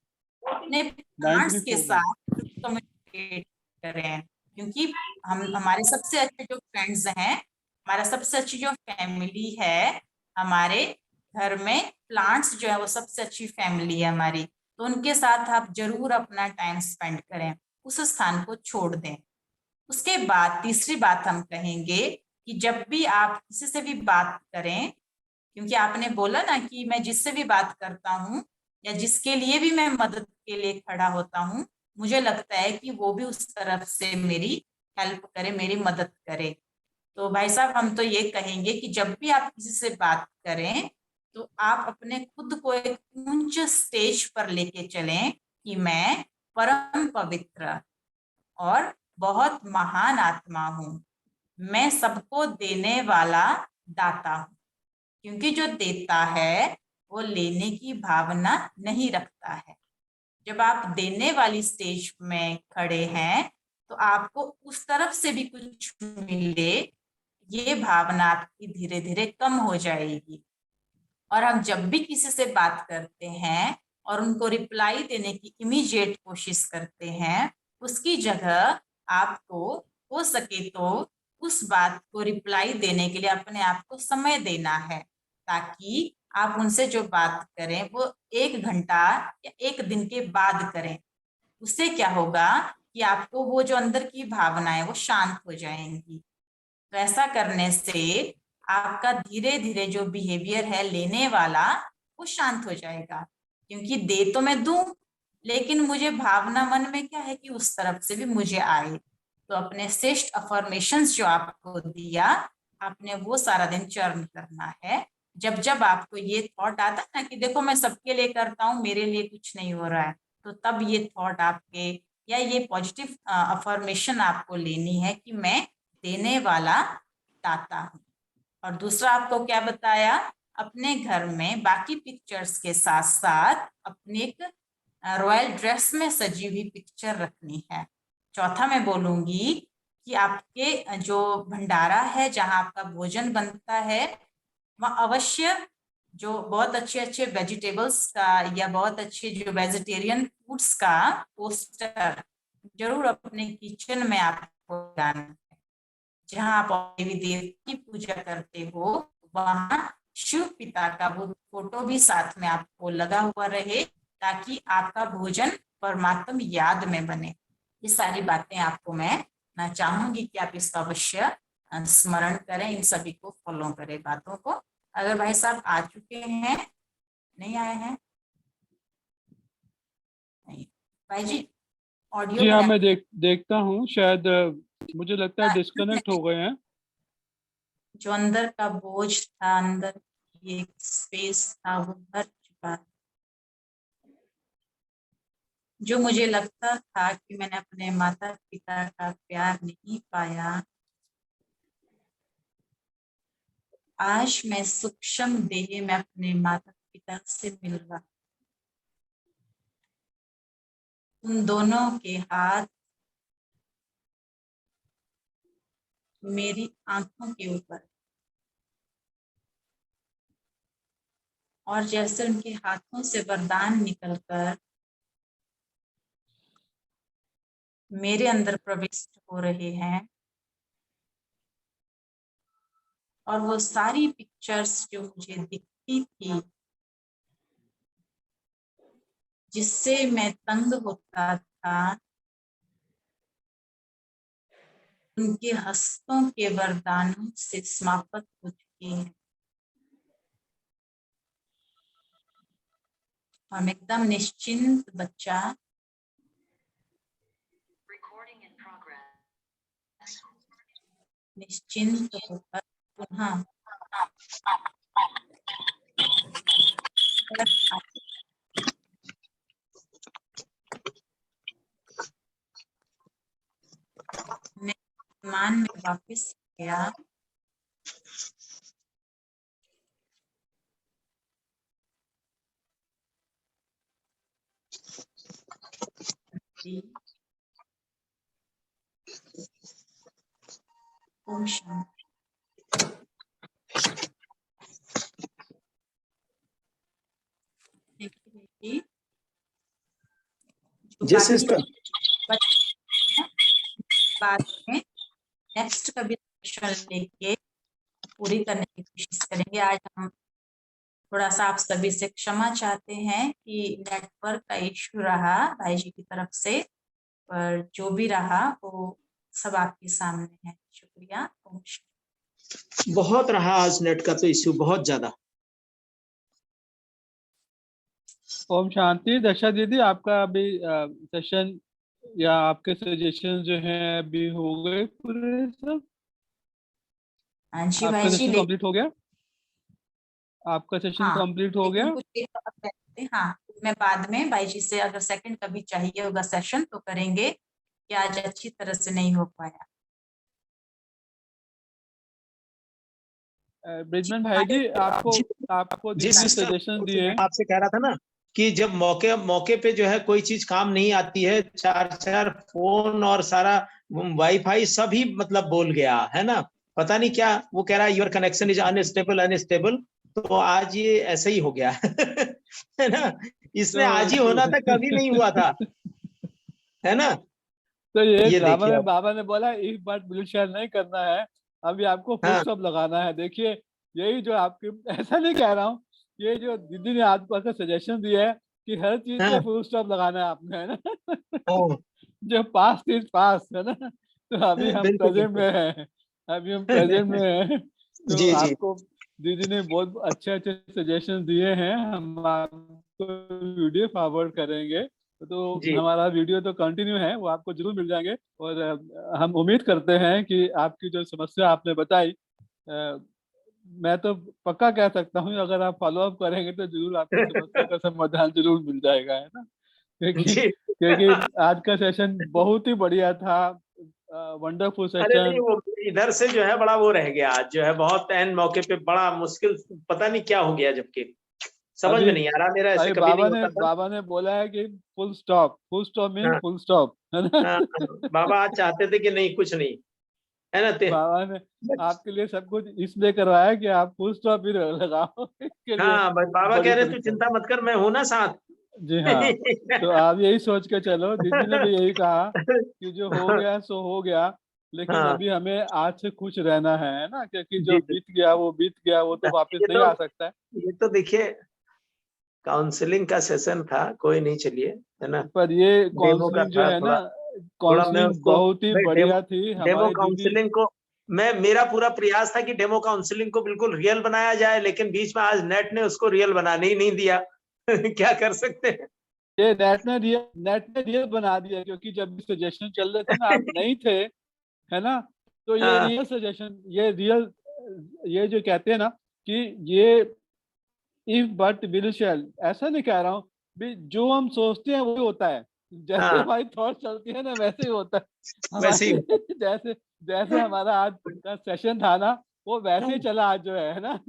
अपने प्लांट्स के 9349। साथ कम्युनिकेट करें। क्योंकि हमारे सबसे अच्छे जो फ्रेंड्स हैं, हमारा सबसे अच्छी जो फैमिली है, हमारे घर में प्लांट्स जो है वो सबसे अच्छी फैमिली है हमारी, तो उनके साथ आप जरूर अपना टाइम स्पेंड करें, उस स्थान को छोड़ दें। उसके बाद तीसरी बात हम कहेंगे कि जब भी आप किसी से भी बात करें, क्योंकि आपने बोला ना कि मैं जिससे भी बात करता हूँ या जिसके लिए भी मैं मदद के लिए खड़ा होता हूँ, मुझे लगता है कि वो भी उस तरफ से मेरी हेल्प करे, मेरी मदद करे। तो भाई साहब हम तो ये कहेंगे कि जब भी आप किसी से बात करें, तो आप अपने खुद को एक ऊंच स्टेज पर लेके चलें कि मैं परम पवित्र और बहुत महान आत्मा हूँ, मैं सबको देने वाला दाता हूँ। क्योंकि जो देता है वो लेने की भावना नहीं रखता है। जब आप देने वाली स्टेज में खड़े हैं, तो आपको उस तरफ से भी कुछ मिले, ये भावना आपकी धीरे धीरे कम हो जाएगी। और हम जब भी किसी से बात करते हैं और उनको रिप्लाई देने की इमीडिएट कोशिश करते हैं, उसकी जगह आपको हो सके तो उस बात को रिप्लाई देने के लिए अपने आप को समय देना है, ताकि आप उनसे जो बात करें वो 1 घंटा या 1 दिन के बाद करें। उससे क्या होगा कि आपको वो जो अंदर की भावना है वो शांत हो जाएंगी। तो ऐसा करने से आपका धीरे धीरे जो बिहेवियर है लेने वाला वो शांत हो जाएगा, क्योंकि दे तो मैं दूं लेकिन मुझे भावना मन में क्या है कि उस तरफ से भी मुझे आए। तो अपने श्रेष्ठ अफर्मेशंस जो आपको दिया, आपने वो सारा दिन चर्न करना है। जब जब आपको ये थॉट आता है ना कि देखो मैं सबके लिए करता हूँ, मेरे लिए कुछ नहीं हो रहा है, तो तब ये थॉट आपके या ये पॉजिटिव अफर्मेशन आपको लेनी है कि मैं देने वाला दाता हूँ। और दूसरा आपको क्या बताया, अपने घर में बाकी पिक्चर्स के साथ साथ अपने एक रॉयल ड्रेस में सजी हुई पिक्चर रखनी है। चौथा मैं बोलूंगी कि आपके जो भंडारा है जहां आपका भोजन बनता है, वहाँ अवश्य जो बहुत अच्छे अच्छे वेजिटेबल्स का या बहुत अच्छे जो वेजिटेरियन फूड्स का पोस्टर जरूर अपने किचन में आपको लगाना है। जहाँ आप देवी देवता की पूजा करते हो वहां शिव पिता का वो फोटो भी साथ में आपको लगा हुआ रहे, ताकि आपका भोजन परमात्मा याद में बने। ये सारी बातें आपको मैं चाहूंगी कि आप इसका अवश्य स्मरण करें, इन सभी को फॉलो करें बातों को। अगर भाई साहब आ चुके हैं, नहीं आए हैं? नहीं भाई जी, ऑडियो जी हाँ, मैं देखता हूँ, शायद मुझे लगता है डिस्कनेक्ट हो गए हैं। जो अंदर का बोझ था, अंदर ये स्पेस था, वो भर चुका। जो मुझे लगता था कि मैंने अपने माता पिता का प्यार नहीं पाया, आज मैं सूक्ष्म देह में अपने माता पिता से मिल रहा। उन दोनों के हाथ मेरी आंखों के ऊपर, और जैसे उनके हाथों से वरदान निकलकर मेरे अंदर प्रविष्ट हो रहे हैं, और वो सारी पिक्चर्स जो मुझे दिखती थी, जिससे मैं तंग होता था, उनके हस्तों के वरदानों से समाप्त हो चुकी है। हम एकदम निश्चिंत बच्चा निश्चिंत होकर पुनः मान में वापस गया। ओम शांति। देखिए जी सिस्टर। बाद में नेक्स्ट कभी सेशन लेके पूरी करने की कोशिश करेंगे। आज हम थोड़ा सा आप सभी से क्षमा चाहते हैं कि नेटवर्क का इश्यू रहा भाई जी की तरफ से, पर जो भी रहा वो सब आपके सामने है। शुक्रिया। ओम शांति। बहुत रहा आज नेट का तो इश्यू बहुत ज्यादा। ओम शांति। दशा दीदी, आपका अभी सेशन या आपके सजेशन जो हैं अभी हो गए पूरे सब? हाँ जी आपका भाई जी, सेशन कंप्लीट हो गया? आपका सेशन हाँ, कंप्लीट हो लेकिन गया? कुछ एक बात कहते हैं, हाँ मैं बाद में भाई जी से अगर सेकंड कभी चाहिए होगा सेशन तो करेंगे, कि आज अच्छी तरह से नहीं हो पाया। ब्रिजमन भाई जी, आपको जी जितने सिस्टर, सजेशन दिए, मैं आपसे कह रहा था ना कि जब मौके मौके पे जो है कोई चीज काम नहीं आती है, 4 फोन और सारा वाईफाई सभी मतलब बोल गया है ना, पता नहीं क्या वो कह रहा है your connection is unstable unstable. तो आज ये ऐसे ही हो गया है ना, इसमें आज ही होना था, कभी नहीं हुआ था, है ना। तो ये ये ड्रामा देखिए में अब। बाबा ने बोला एक बार बिल्कुल शेयर नहीं करना है, अभी आपको फुल हाँ स्टॉप लगाना है। देखिए, यही जो आपके ऐसा नहीं कह रहा हूँ, ये जो दीदी ने आपको ऐसा सजेशन दिया है कि हर चीज पे हाँ फुल स्टॉप लगाना है आपने, है ना। हाँ, जो पास इज पास, है ना। तो अभी हम बिल्कुल प्रेजेंट बिल्कुल। में हैं, अभी हम प्रेजेंट में हैं, तो जी, जी। आपको दीदी ने बहुत अच्छे अच्छे सजेशन दिए हैं, हम आपको वीडियो फॉरवर्ड करेंगे, तो जी। हमारा वीडियो तो कंटिन्यू है, वो आपको जरूर मिल जाएंगे। और हम उम्मीद करते हैं कि आपकी जो समस्या आपने बताई, मैं तो पक्का कह सकता हूँ अगर आप फॉलो अप करेंगे तो जरूर आपकी समस्या का समाधान जरूर मिल जाएगा, है ना? जी। क्योंकि आज का सेशन बहुत ही बढ़िया था, वंडरफुल अरे नहीं, सेशन। वो इधर से जो है बड़ा वो रह गया आज, जो है बहुत एन मौके पे बड़ा मुश्किल, पता नहीं क्या हो गया, जबकि समझ में अभी नहीं आ रहा, मेरा ऐसे अभी कभी नहीं होता था। बाबा ने बोला है कि फुल स्टॉप मीन हाँ, फुल स्टॉप, है ना? हाँ, बाबा आज चाहते थे कि नहीं कुछ नहीं, है ना? बाबा ने आपके लिए सब कुछ इसलिए करवाया कि आप फुल स्टॉप ही लगाओ, इसके लिए हाँ, बस बाबा बड़ी कह रहे तू परेशानी। चिंता मत कर, मैं हूं ना साथ। जी हाँ, तो आप यही सोच के चलो, दीदी ने भी यही कहा कि जो हो गया सो हो गया, लेकिन हाँ, अभी हमें आज से खुश रहना है ना, क्योंकि जो जी, बीत गया वो बीत गया, वो तो वापस ये नहीं तो आ सकता है। ये तो देखिए काउंसलिंग का सेशन था, कोई नहीं, चलिए, है ना? पर ये डेमो का काउंसलिंग जो था है ना, थोड़ा, थोड़ा मैं काउंसलिंग उसको, बहुत ही भाई बढ़िया थी डेमो हमारी दीदी। काउंसलिंग को, मैं, मेरा पूरा प्रयास था कि डेमो काउंसलिंग को बिल्कुल रियल बनाया जाए, लेकिन बीच में आज नेट ने उसको रियल बनाने ही नहीं दिया। क्या कर सकते हैं? ये नेट ने रियल बना दिया, क्योंकि जब सजेशन चल रहे थे ना, आप नहीं थे, है ना? तो ये हाँ, रियल सजेशन, ये रियल, ये जो कहते हैं ना कि ये इफ बट विल शैल, ऐसा नहीं कह रहा हूँ भी, जो हम सोचते हैं वही होता है, जैसे हाँ, हमारी थॉट चलती है ना वैसे ही होता है वैसे ही हमारी। होता जैसे जैसे हमारा आज का सेशन था ना, वो वैसे ही है। चला आज, जो है ना?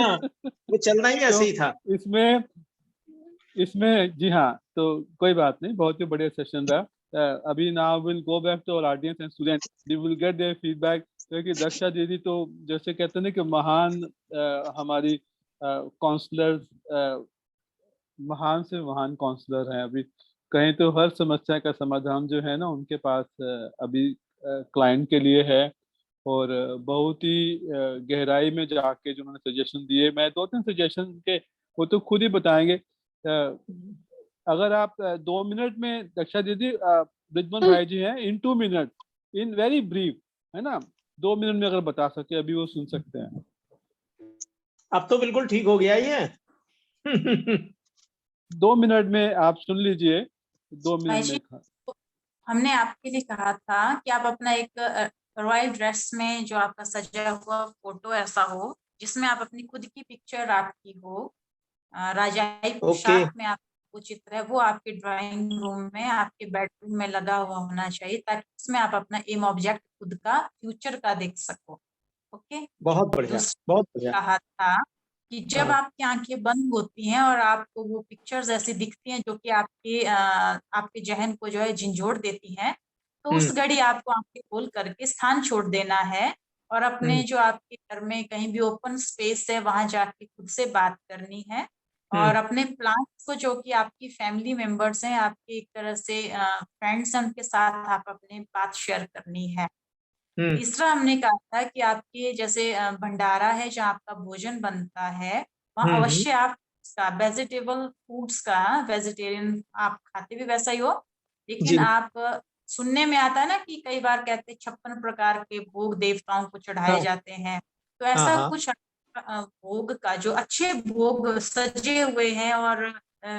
हाँ, वो चलना ही ऐसे तो ही था। इसमें इसमें जी हाँ, तो कोई बात नहीं, बहुत ही बढ़िया सेशन रहा। अभी now will go back to our audience and student, we will get their feedback, क्योंकि दक्षा दीदी तो जैसे कहते हैं ना कि महान हमारी काउंसलर, महान से महान काउंसलर हैं। अभी कहीं तो हर समस्या का समाधान जो है ना उनके पास अभी क्लाइंट के लिए है, और बहुत ही गहराई में जाके जो उन्होंने सजेशन दिए, मैं 2-3 सजेशन के वो तो खुद ही बताएंगे। अगर आप 2 मिनट में, दक्षा दीदी, ब्रिजमन भाई जी हैं, इन 2 मिनट, इन वेरी ब्रीफ, है ना, 2 मिनट में अगर बता सके, अभी वो सुन सकते हैं। अब तो बिल्कुल ठीक हो गया ये। 2 मिनट में आप सुन लीजिए, 2 मिनट भाई में। जी, हमने आपके लिए कहा था कि आप अपना एक रॉयल ड्रेस में जो आपका सजा हुआ फोटो ऐसा हो जिसमें आप अपनी खुद की पिक्चर आपकी हो, राजाई ओके, पोशाक में आप, वो चित्र है वो आपके ड्राइंग रूम में, आपके बेडरूम में लगा हुआ होना चाहिए, ताकि उसमें आप अपना एम ऑब्जेक्ट खुद का फ्यूचर का देख सको। ओके। बहुत बढ़िया, दूसरा बहुत बढ़िया। कहा था कि जब हाँ, आपकी आंखें बंद होती हैं और आपको वो पिक्चर्स ऐसी दिखती हैं जो कि आपके जहन को जो है झंझोड़ देती हैं, तो उस हम्म, घड़ी आपको आंखें खोल करके स्थान छोड़ देना है, और अपने हम्म, जो आपके घर में कहीं भी ओपन स्पेस है वहां जाके खुद से बात करनी है, और हम्म, अपने प्लान्स को, जो कि आपकी फैमिली मेंबर्स हैं, आपके एक तरह से फ्रेंड्स हैं, उनके साथ आप अपने बात शेयर करनी है। हम्म, तीसरा हमने कहा था कि आपके जैसे भंडारा है जहाँ आपका भोजन बनता है, वहाँ हम्म, अवश्य आप वेजिटेबल फूड्स का, वेजिटेरियन आप खाते भी वैसा ही हो, लेकिन जी, आप सुनने में आता है ना कि कई बार कहते हैं 56 प्रकार के भोग देवताओं को चढ़ाए हाँ, जाते हैं, तो हाँ, ऐसा हाँ, कुछ भोग का, जो अच्छे भोग सजे हुए हैं और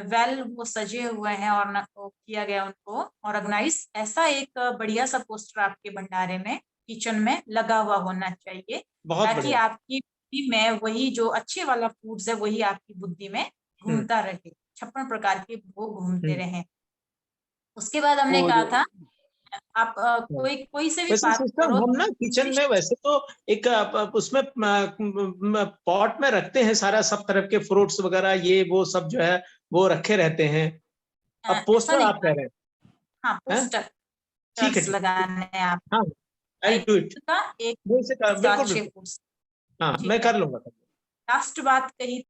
वेल वो सजे हुए हैं और वो किया गया उनको ऑर्गेनाइज, ऐसा एक बढ़िया सा पोस्टर आपके भंडारे में, किचन में लगा हुआ होना चाहिए, बहुत ताकि बढ़िया। आपकी बुद्धि में वही जो अच्छे वाला फूड्स है वही आपकी बुद्धि में हम्म, घूमता रहे, 56 प्रकार के भोग घूमते हम्म, रहें। उसके बाद हमने और कहा था आप हाँ। कोई कोई से भी वैसे बात सिस्टर करो। हम ना किचन में वैसे तो एक उसमें पॉट में रखते हैं सारा, सब तरफ के फ्रूट्स वगैरह ये वो सब जो है वो रखे रहते हैं। अब ऐसा पोस्टर नहीं आप कह करना। रहे हाँ, हैं, हैं? ठीक है, पोस्टर्स ठीक है, लगाने हैं आप, हाँ, आई डू इट, का एक बिल्कुल 7-6 बिल्कुल, फुट। हाँ, ठीक मैं है। कर लूंगा। लास्ट बात कही